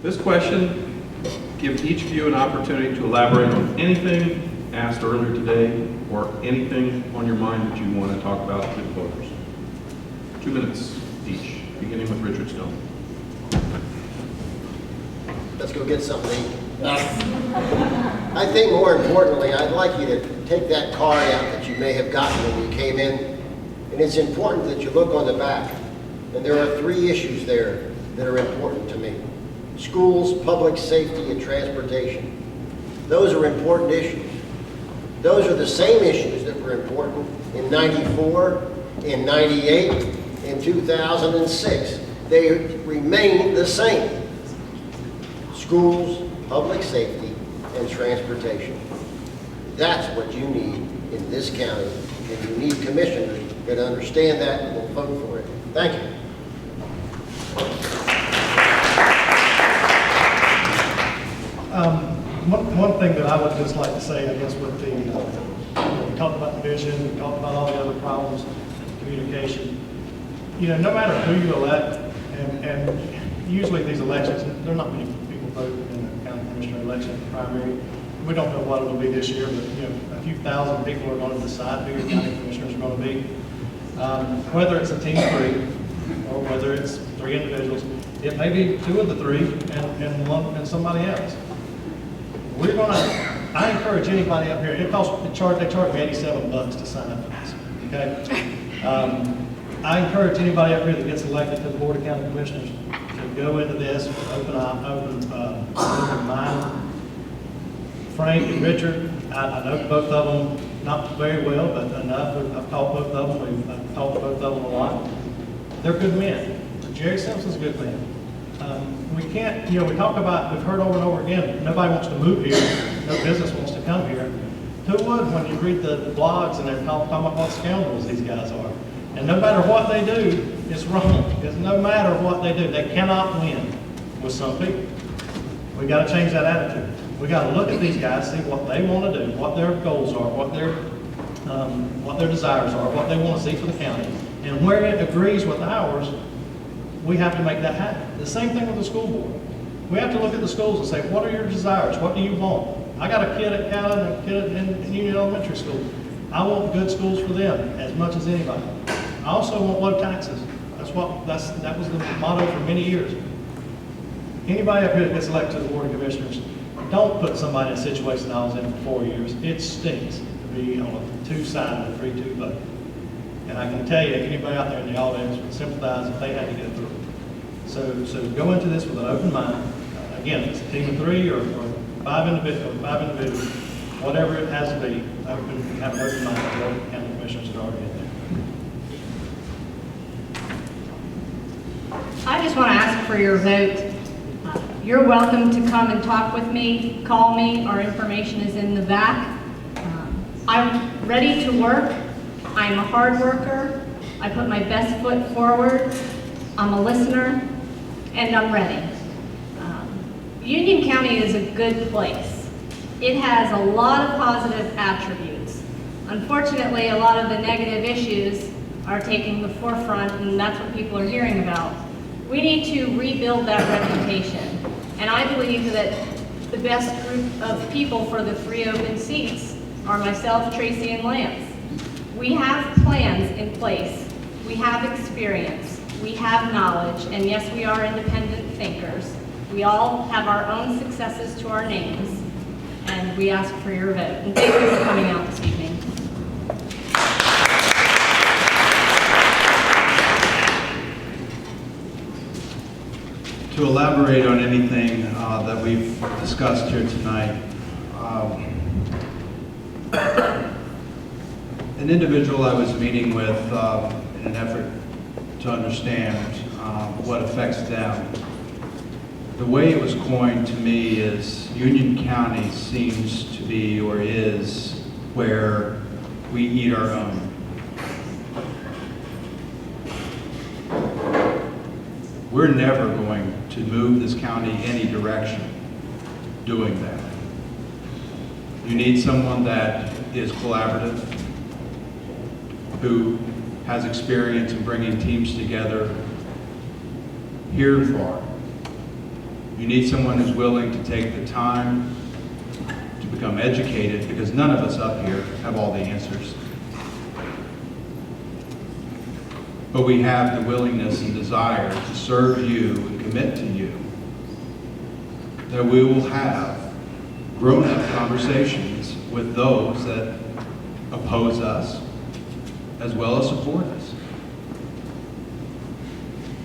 This question gives each of you an opportunity to elaborate on anything asked earlier today or anything on your mind that you want to talk about with voters. 2 minutes each, beginning with Richard Stone. Let's go get something. I think more importantly, I'd like you to take that card out that you may have gotten when you came in, and it's important that you look on the back. And there are 3 issues there that are important to me. Schools, public safety, and transportation. Those are important issues. Those are the same issues that were important in '94, in '98, in 2006. They remain the same. Schools, public safety, and transportation. That's what you need in this county, and you need commissioners that understand that and will vote for it. Thank you. One thing that I would just like to say, I guess, with the, we talked about the vision, we talked about all the other problems, communication. No matter who you elect, and usually these elections, there are not many people vote in the county commissioner election primary. We don't know what it'll be this year, but a few thousand people are going to decide who your county commissioners are going to be. Whether it's a team of 3 or whether it's 3 individuals, it may be 2 of the 3 and one and somebody else. We're going to. I encourage anybody up here. It costs. They charge me $87 to sign up for this. Okay. I encourage anybody up here that gets elected to the Board of County Commissioners to go into this with open mind. Frank and Richard, I know both of them not very well, but enough. I've taught both of them. I've taught both of them a lot. They're good men. Jerry Simpson's a good man. We can't, we talk about, we've heard over and over again, nobody wants to move here, no business wants to come here. Who would when you read the blogs and they're talking about what scoundrels these guys are? And no matter what they do, it's wrong. It's no matter what they do, they cannot win with some people. We got to change that attitude. We got to look at these guys, see what they want to do, what their goals are, what their desires are, what they want to see for the county. And where it agrees with ours, we have to make that happen. The same thing with the school board. We have to look at the schools and say, what are your desires? What do you want? I got a kid at Callan and a kid in Union Elementary School. I want good schools for them as much as anybody. I also want low taxes. That was the motto for many years. Anybody up here that gets elected to the Board of Commissioners, don't put somebody in a situation I was in for 4 years. It stinks to be on a 2-sided, 3-2 vote. And I can tell you, anybody out there in the audience would sympathize if they had to get through it. So go into this with an open mind. Again, if it's a team of 3 or 5 individuals, whatever it has to be, have an open mind to the county commissioners that are already in there. I just want to ask for your vote. You're welcome to come and talk with me, call me. Our information is in the back. I'm ready to work. I'm a hard worker. I put my best foot forward. I'm a listener, and I'm ready. Union County is a good place. It has a lot of positive attributes. Unfortunately, a lot of the negative issues are taking the forefront, and that's what people are hearing about. We need to rebuild that reputation. And I believe that the best group of people for the 3 open seats are myself, Tracy, and Lance. We have plans in place. We have experience. We have knowledge. And yes, we are independent thinkers. We all have our own successes to our names. And we ask for your vote. And thank you for coming out this evening. To elaborate on anything that we've discussed here tonight, an individual I was meeting with in an effort to understand what affects them, the way it was coined to me is Union County seems to be or is where we eat our own. We're never going to move this county any direction doing that. You need someone that is collaborative, who has experience in bringing teams together here and far. You need someone who's willing to take the time to become educated, because none of us up here have all the answers. But we have the willingness and desire to serve you and commit to you, that we will have grown-up conversations with those that oppose us as well as support us.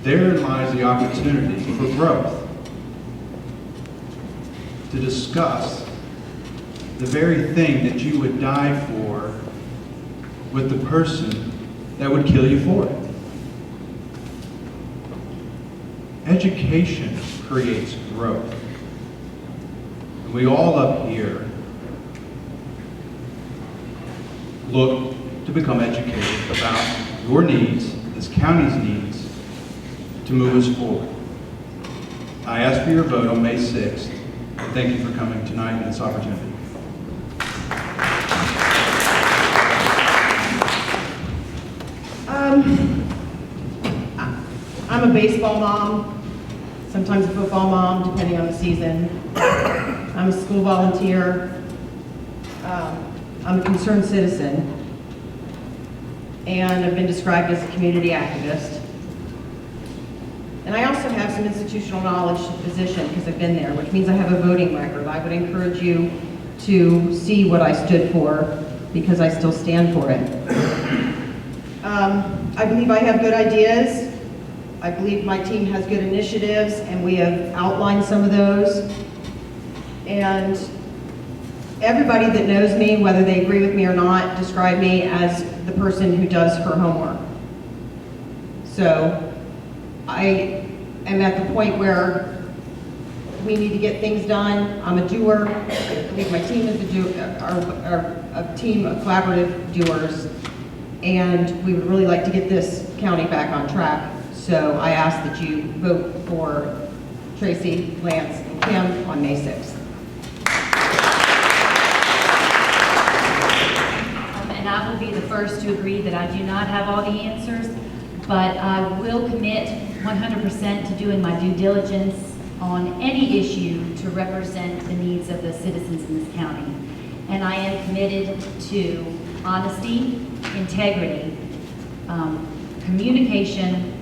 Therein lies the opportunity for growth, to discuss the very thing that you would die for with the person that would kill you for it. Education creates growth. And we all up here look to become educated about your needs, this county's needs, to move us forward. I ask for your vote on May 6th. And thank you for coming tonight and this opportunity. I'm a baseball mom, sometimes a football mom, depending on the season. I'm a school volunteer. I'm a concerned citizen. And I've been described as a community activist. And I also have some institutional knowledge to position because I've been there, which means I have a voting record. I would encourage you to see what I stood for because I still stand for it. I believe I have good ideas. I believe my team has good initiatives, and we have outlined some of those. And everybody that knows me, whether they agree with me or not, describe me as the person who does her homework. So I am at the point where we need to get things done. I'm a doer. I believe my team is a team of collaborative doers. And we would really like to get this county back on track. So I ask that you vote for Tracy, Lance, and Kim on May 6th. And I will be the first to agree that I do not have all the answers, but I will commit 100% to doing my due diligence on any issue to represent the needs of the citizens in this county. And I am committed to honesty, integrity, communication,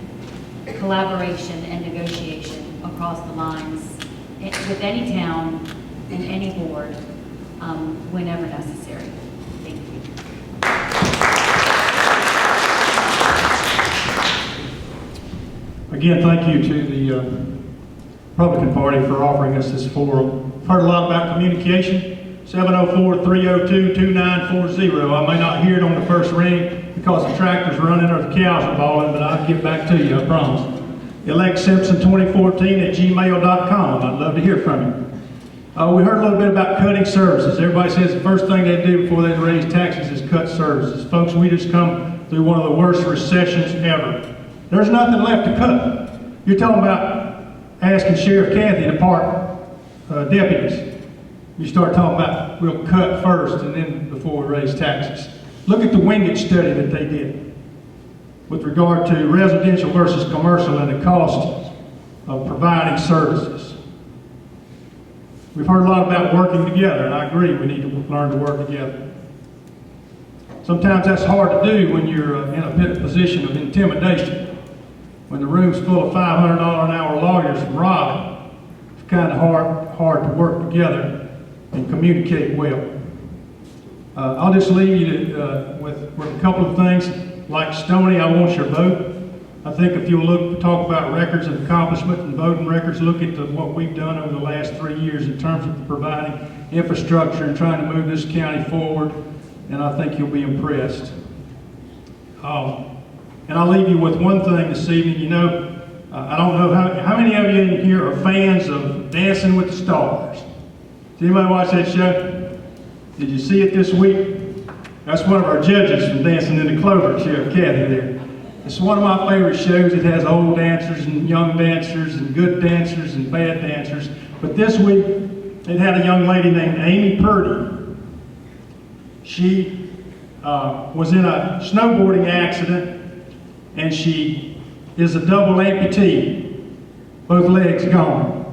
collaboration, and negotiation across the lines with any town and any board whenever necessary. Thank you. Again, thank you to the Republican Party for offering us this forum. I've heard a lot about communication. 704-302-2940. I may not hear it on the first ring because the tractor's running or the cows are bawling, but I'll get back to you, I promise. electSimpson2014@gmail.com. I'd love to hear from you. We heard a little bit about cutting services. Everybody says the first thing they do before they raise taxes is cut services. Folks, we just come through one of the worst recessions ever. There's nothing left to cut. You're talking about asking Sheriff Cathy to park deputies. You start talking about we'll cut first and then before we raise taxes. Look at the Wingate study that they did with regard to residential versus commercial and the cost of providing services. We've heard a lot about working together, and I agree we need to learn to work together. Sometimes that's hard to do when you're in a position of intimidation. When the room's full of $500 an hour lawyers from Raleigh, it's kind of hard to work together and communicate well. I'll just leave you with a couple of things. Like Stoney, I want your vote. I think if you'll talk about records and accomplishments and voting records, look at what we've done over the last 3 years in terms of providing infrastructure and trying to move this county forward, and I think you'll be impressed. And I'll leave you with one thing this evening. You know, I don't know how many of you in here are fans of Dancing with the Stars. Did anybody watch that show? Did you see it this week? That's one of our judges from Dancing in the Clover, Sheriff Cathy there. It's one of my favorite shows. It has old dancers and young dancers and good dancers and bad dancers. But this week, it had a young lady named Amy Purdy. She was in a snowboarding accident, and she is a double amputee, both legs gone.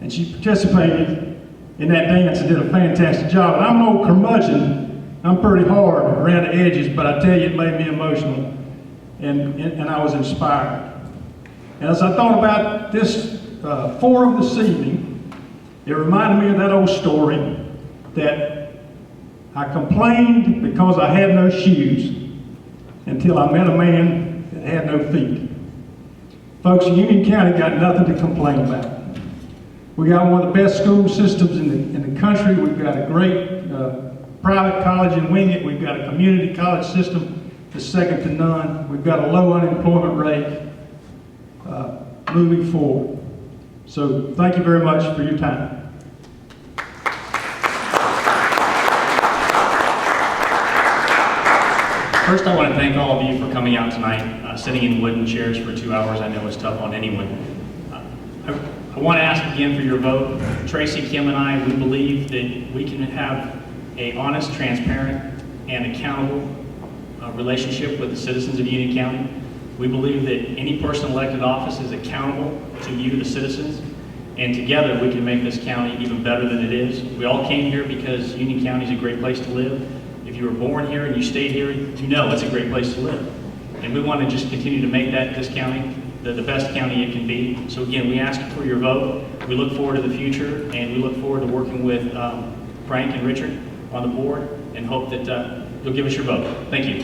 and she participated in that dance and did a fantastic job. And I'm an old curmudgeon. I'm pretty hard around the edges, but I tell you, it made me emotional, and I was inspired. And as I thought about this forum this evening, it reminded me of that old story that I complained because I had no shoes until I met a man that had no feet. Folks, Union County got nothing to complain about. We got one of the best school systems in the country. We've got a great private college in Wingate. We've got a community college system that's second to none. We've got a low unemployment rate moving forward. So thank you very much for your time. First, I want to thank all of you for coming out tonight. Sitting in wooden chairs for 2 hours, I know is tough on anyone. I want to ask again for your vote. Tracy, Kim, and I, we believe that we can have an honest, transparent, and accountable relationship with the citizens of Union County. We believe that any person elected office is accountable to you, the citizens, and together we can make this county even better than it is. We all came here because Union County is a great place to live. If you were born here and you stayed here, you know it's a great place to live. And we want to just continue to make this county the best county it can be. So again, we ask for your vote. We look forward to the future, and we look forward to working with Frank and Richard on the board, and hope that you'll give us your vote. Thank you.